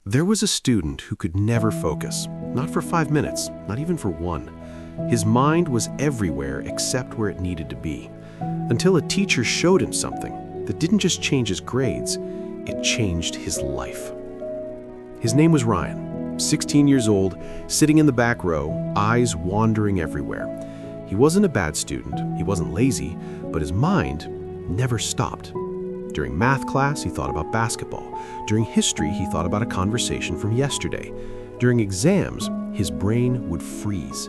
There was a student who could never focus, not for 5 minutes, not even for one. His mind was everywhere except where it needed to be, until a teacher showed him something that didn't just change his grades, it changed his life. His name was Ryan, 16 years old, sitting in the back row, eyes wandering everywhere. He wasn't a bad student, he wasn't lazy, but his mind never stopped. During math class, he thought about basketball. During history, he thought about a conversation from yesterday. During exams, his brain would freeze.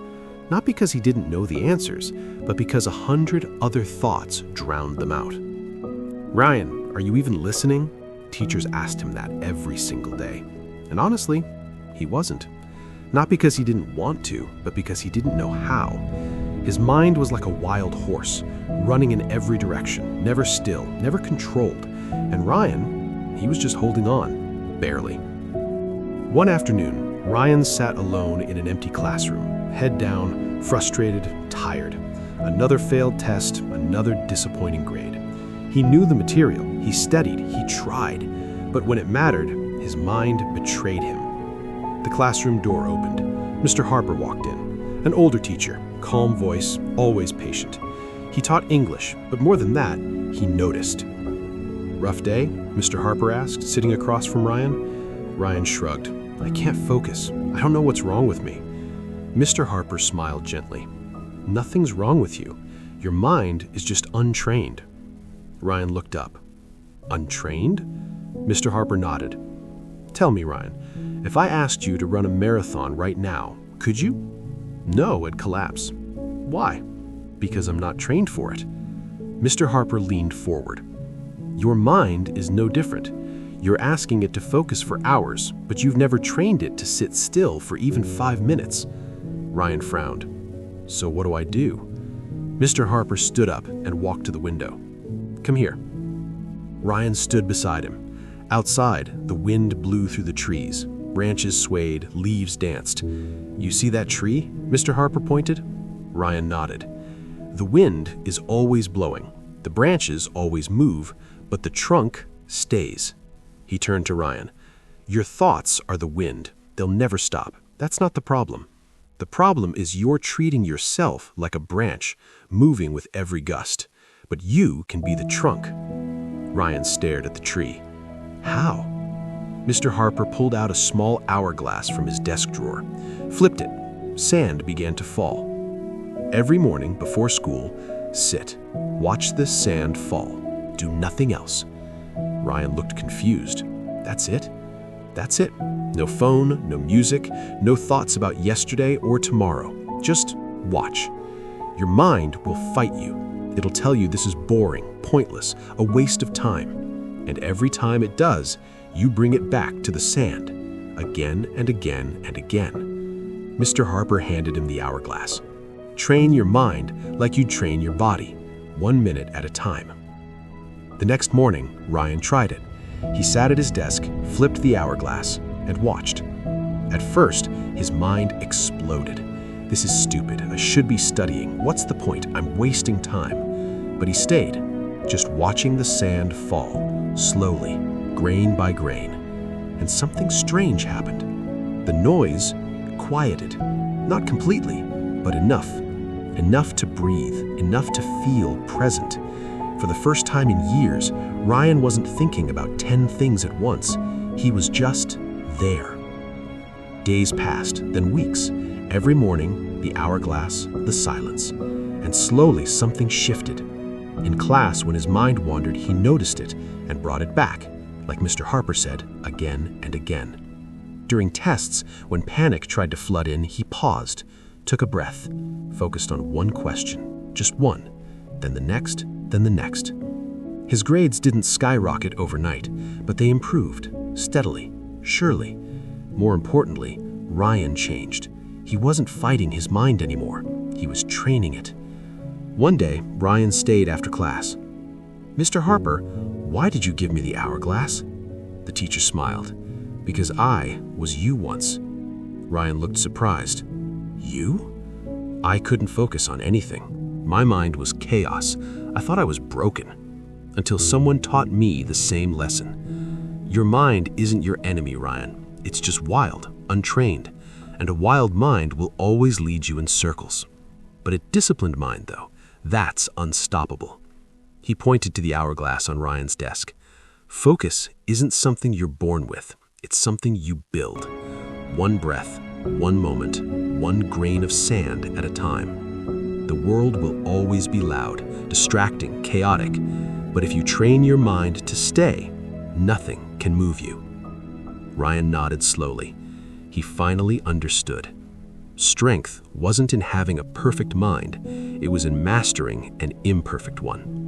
Not because he didn't know the answers, but because 100 other thoughts drowned them out. "Ryan, are you even listening?" Teachers asked him that every single day. And honestly, he wasn't. Not because he didn't want to, but because he didn't know how. His mind was like a wild horse, running in every direction, never still, never controlled. And Ryan, he was just holding on, barely. One afternoon, Ryan sat alone in an empty classroom, head down, frustrated, tired. Another failed test, another disappointing grade. He knew the material, he studied, he tried, but when it mattered, his mind betrayed him. The classroom door opened. Mr. Harper walked in, an older teacher, calm voice, always patient. He taught English, but more than that, he noticed. "Rough day?" Mr. Harper asked, sitting across from Ryan. Ryan shrugged. "I can't focus. I don't know what's wrong with me." Mr. Harper smiled gently. "Nothing's wrong with you. Your mind is just untrained." Ryan looked up. "Untrained?" Mr. Harper nodded. "Tell me, Ryan, if I asked you to run a marathon right now, could you?" "No, I'd collapse." "Why?" "Because I'm not trained for it." Mr. Harper leaned forward. "Your mind is no different. You're asking it to focus for hours, but you've never trained it to sit still for even 5 minutes. Ryan frowned. "So what do I do?" Mr. Harper stood up and walked to the window. "Come here." Ryan stood beside him. Outside, the wind blew through the trees. Branches swayed, leaves danced. "You see that tree?" Mr. Harper pointed. Ryan nodded. "The wind is always blowing. The branches always move, but the trunk stays." He turned to Ryan. "Your thoughts are the wind. They'll never stop. That's not the problem. The problem is you're treating yourself like a branch, moving with every gust. But you can be the trunk." Ryan stared at the tree. "How?" Mr. Harper pulled out a small hourglass from his desk drawer, flipped it. Sand began to fall. "Every morning before school, sit. Watch this sand fall. Do nothing else." Ryan looked confused. "That's it?" "That's it. No phone, no music, no thoughts about yesterday or tomorrow. Just watch. Your mind will fight you. It'll tell you this is boring, pointless, a waste of time. And every time it does, you bring it back to the sand, again and again and again." Mr. Harper handed him the hourglass. "Train your mind like you'd train your body, 1 minute at a time." The next morning, Ryan tried it. He sat at his desk, flipped the hourglass, and watched. At first, his mind exploded. "This is stupid. I should be studying. What's the point? I'm wasting time." But he stayed, just watching the sand fall, slowly, grain by grain. And something strange happened. The noise quieted, not completely, but enough. Enough to breathe, enough to feel present. For the first time in years, Ryan wasn't thinking about 10 things at once. He was just there. Days passed, then weeks. Every morning, the hourglass, the silence. And slowly something shifted. In class, when his mind wandered, he noticed it and brought it back, like Mr. Harper said, again and again. During tests, when panic tried to flood in, he paused, took a breath, focused on one question, just one, then the next, then the next. His grades didn't skyrocket overnight, but they improved, steadily, surely. More importantly, Ryan changed. He wasn't fighting his mind anymore. He was training it. One day, Ryan stayed after class. "Mr. Harper, why did you give me the hourglass?" The teacher smiled. "Because I was you once." Ryan looked surprised. "You?" "I couldn't focus on anything. My mind was chaos. I thought I was broken. Until someone taught me the same lesson. Your mind isn't your enemy, Ryan. It's just wild, untrained, and a wild mind will always lead you in circles. But a disciplined mind, though, that's unstoppable. He pointed to the hourglass on Ryan's desk. Focus isn't something you're born with. It's something you build. One breath, one moment, one grain of sand at a time. The world will always be loud, distracting, chaotic, but if you train your mind to stay, nothing can move you. Ryan nodded slowly. He finally understood. Strength wasn't in having a perfect mind, it was in mastering an imperfect one.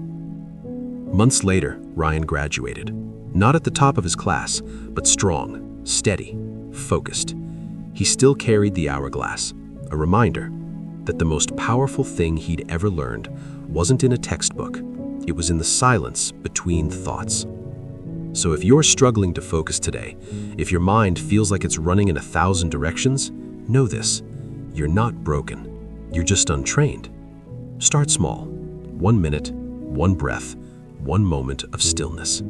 Months later, Ryan graduated. Not at the top of his class, but strong, steady, focused. He still carried the hourglass, a reminder that the most powerful thing he'd ever learned wasn't in a textbook. It was in the silence between thoughts. So if you're struggling to focus today, if your mind feels like it's running in 1,000 directions, know this: you're not broken. You're just untrained. Start small. 1 minute, one breath, one moment of stillness.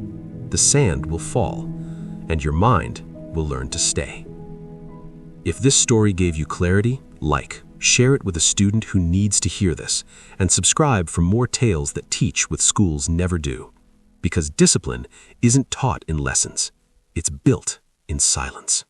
The sand will fall, and your mind will learn to stay. If this story gave you clarity, share it with a student who needs to hear this, and subscribe for more tales that teach what schools never do. Because discipline isn't taught in lessons, it's built in silence.